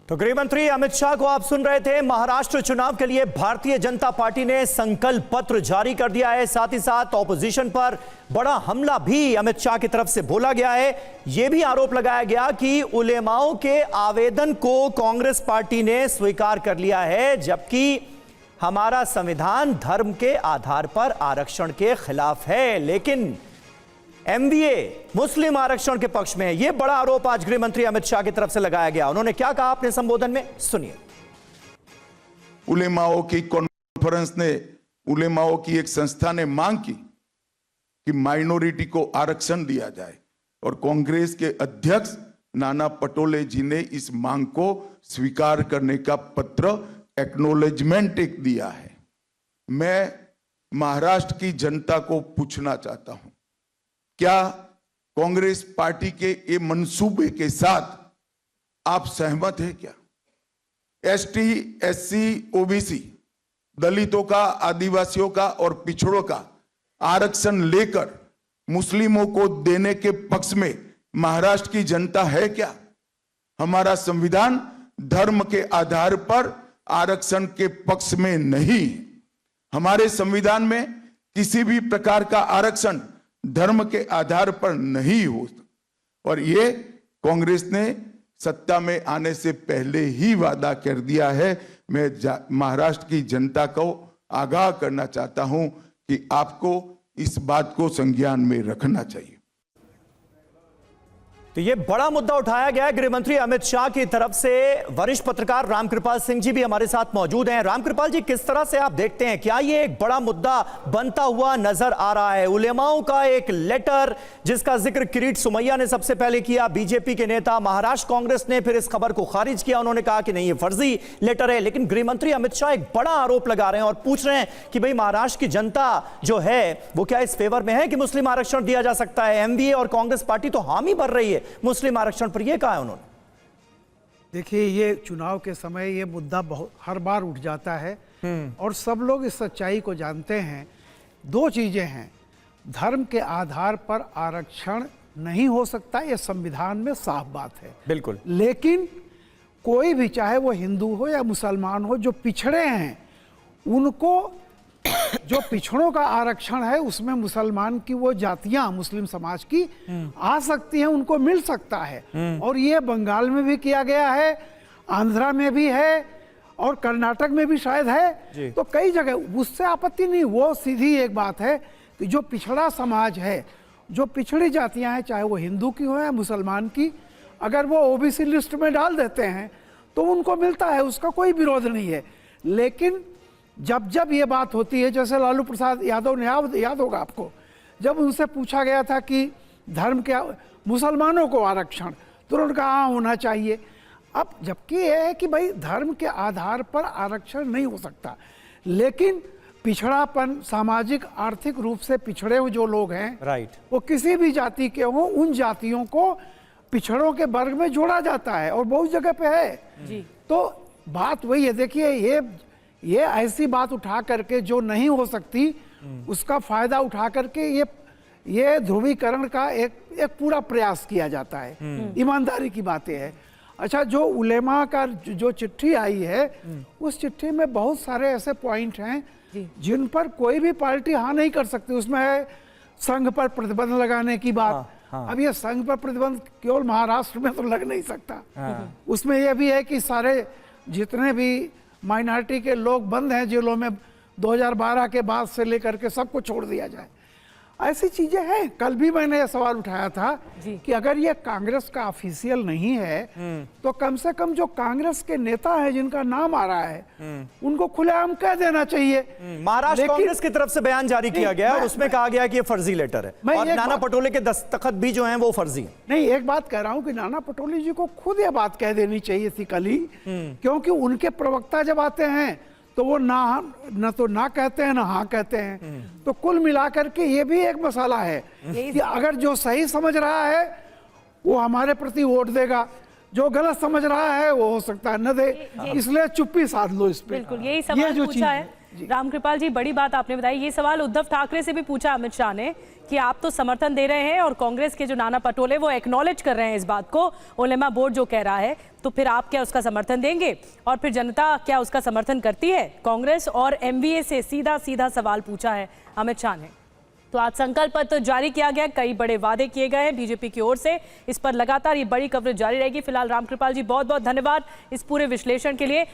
तो गृह मंत्री अमित शाह को आप सुन रहे थे। महाराष्ट्र चुनाव के लिए भारतीय जनता पार्टी ने संकल्प पत्र जारी कर दिया है। साथ ही साथ ऑपोजिशन पर बड़ा हमला भी अमित शाह की तरफ से बोला गया है। यह भी आरोप लगाया गया कि उलेमाओं के आवेदन को कांग्रेस पार्टी ने स्वीकार कर लिया है, जबकि हमारा संविधान धर्म के आधार पर आरक्षण के खिलाफ है, लेकिन एमवीए मुस्लिम आरक्षण के पक्ष में है। यह बड़ा आरोप आज गृह मंत्री अमित शाह की तरफ से लगाया गया। उन्होंने क्या कहा अपने संबोधन में, सुनिए। उलेमाओं की कॉन्फ्रेंस ने, उलेमाओं की एक संस्था ने मांग की कि माइनॉरिटी को आरक्षण दिया जाए और कांग्रेस के अध्यक्ष नाना पटोले जी ने इस मांग को स्वीकार करने का पत्र एक्नॉलेजमेंट एक दिया है। मैं महाराष्ट्र की जनता को पूछना चाहता हूं, क्या कांग्रेस पार्टी के ये मंसूबे के साथ आप सहमत हैं क्या? एसटी, एससी, ओबीसी, दलितों का, आदिवासियों का और पिछड़ों का आरक्षण लेकर मुस्लिमों को देने के पक्ष में महाराष्ट्र की जनता है क्या? हमारा संविधान धर्म के आधार पर आरक्षण के पक्ष में नहीं। हमारे संविधान में किसी भी प्रकार का आरक्षण धर्म के आधार पर नहीं हो, और ये कांग्रेस ने सत्ता में आने से पहले ही वादा कर दिया है। मैं महाराष्ट्र की जनता को आगाह करना चाहता हूं कि आपको इस बात को संज्ञान में रखना चाहिए। तो यह बड़ा मुद्दा उठाया गया है गृह मंत्री अमित शाह की तरफ से। वरिष्ठ पत्रकार रामकृपाल सिंह जी भी हमारे साथ मौजूद हैं। रामकृपाल जी, किस तरह से आप देखते हैं, क्या यह एक बड़ा मुद्दा बनता हुआ नजर आ रहा है? उलेमाओं का एक लेटर जिसका जिक्र किरीट सुमैया ने सबसे पहले किया, बीजेपी के नेता, महाराष्ट्र कांग्रेस ने फिर इस खबर को खारिज किया। उन्होंने कहा कि नहीं, ये फर्जी लेटर है, लेकिन गृह मंत्री अमित शाह एक बड़ा आरोप लगा रहे हैं और पूछ रहे हैं कि भाई महाराष्ट्र की जनता जो है वो क्या इस फेवर में है कि मुस्लिम आरक्षण दिया जा सकता है? एमवीए और कांग्रेस पार्टी तो हामी भर रही है मुस्लिम आरक्षण पर, यह कहा है उन्होंने। देखिए, ये चुनाव के समय ये मुद्दा बहुत हर बार उठ जाता है और सब लोग इस सच्चाई को जानते हैं। दो चीजें हैं, धर्म के आधार पर आरक्षण नहीं हो सकता, ये संविधान में साफ बात है, बिल्कुल। लेकिन कोई भी, चाहे वो हिंदू हो या मुसलमान हो, जो पिछड़े हैं उनको, जो पिछड़ों का आरक्षण है उसमें मुसलमान की वो जातियां मुस्लिम समाज की आ सकती हैं, उनको मिल सकता है। और ये बंगाल में भी किया गया है, आंध्रा में भी है और कर्नाटक में भी शायद है, तो कई जगह, उससे आपत्ति नहीं। वो सीधी एक बात है कि जो पिछड़ा समाज है, जो पिछड़ी जातियां हैं, चाहे वो हिंदू की हो या मुसलमान की, अगर वो ओबीसी लिस्ट में डाल देते हैं तो उनको मिलता है, उसका कोई विरोध नहीं है। लेकिन जब जब ये बात होती है, जैसे लालू प्रसाद यादव ने, याद होगा आपको, जब उनसे पूछा गया था कि धर्म के मुसलमानों को आरक्षण, तो उन्होंने कहा हाँ होना चाहिए। अब जबकि यह है कि भाई धर्म के आधार पर आरक्षण नहीं हो सकता, लेकिन पिछड़ापन, सामाजिक आर्थिक रूप से पिछड़े हुए जो लोग हैं, राइट, वो किसी भी जाति के हों, उन जातियों को पिछड़ों के वर्ग में जोड़ा जाता है और बहुत जगह पे है जी। तो बात वही है। देखिए, ये ऐसी बात उठा करके जो नहीं हो सकती उसका फायदा उठा करके ये ध्रुवीकरण का एक पूरा प्रयास किया जाता है। ईमानदारी की बातें है। अच्छा, जो उलेमा का जो चिट्ठी आई है, उस चिट्ठी में बहुत सारे ऐसे पॉइंट हैं जिन पर कोई भी पार्टी हाँ नहीं कर सकती। उसमें है संघ पर प्रतिबंध लगाने की बात। अब ये संघ पर प्रतिबंध केवल महाराष्ट्र में तो लग नहीं सकता। उसमें यह भी है कि सारे जितने भी माइनॉरिटी के लोग बंद हैं जेलों में, 2012 के बाद से लेकर के सबको छोड़ दिया जाए। ऐसी चीजें हैं। कल भी मैंने ये सवाल उठाया था कि अगर ये कांग्रेस का ऑफिशियल नहीं है तो कम से कम जो कांग्रेस के नेता हैं जिनका नाम आ रहा है उनको खुलेआम कह देना चाहिए। महाराष्ट्र कांग्रेस की तरफ से बयान जारी किया गया और उसमें कहा गया कि ये फर्जी लेटर है और नाना पटोले के दस्तखत भी जो हैं वो फर्जी हैं। नहीं, एक बात कह रहा हूं कि नाना पटोले जी को खुद ये बात कह देनी चाहिए थी कल ही, क्योंकि उनके प्रवक्ता जब आते हैं तो वो ना तो ना कहते हैं ना हाँ कहते हैं। तो कुल मिलाकर के ये भी एक मसाला है कि अगर जो सही समझ रहा है वो हमारे प्रति वोट देगा, जो गलत समझ रहा है वो हो सकता है न दे, इसलिए चुप्पी साध लो इस पे। बिल्कुल यही सवाल पूछा है रामकृपाल जी, बड़ी बात आपने बताई। ये सवाल उद्धव ठाकरे से भी पूछा अमित शाह ने कि आप तो समर्थन दे रहे हैं और कांग्रेस के जो नाना पटोले वो एक्नॉलेज कर रहे हैं इस बात को, उलेमा बोर्ड जो कह रहा है, तो फिर आप क्या उसका समर्थन देंगे? और फिर जनता क्या उसका समर्थन करती है? कांग्रेस और एमवीए से सीधा सीधा सवाल पूछा है अमित शाह ने। तो आज संकल्प पत्र जारी किया गया, कई बड़े वादे किए गए हैं बीजेपी की ओर से। इस पर लगातार ये बड़ी कवरेज जारी रहेगी। फिलहाल रामकृपाल जी बहुत बहुत धन्यवाद इस पूरे विश्लेषण के लिए।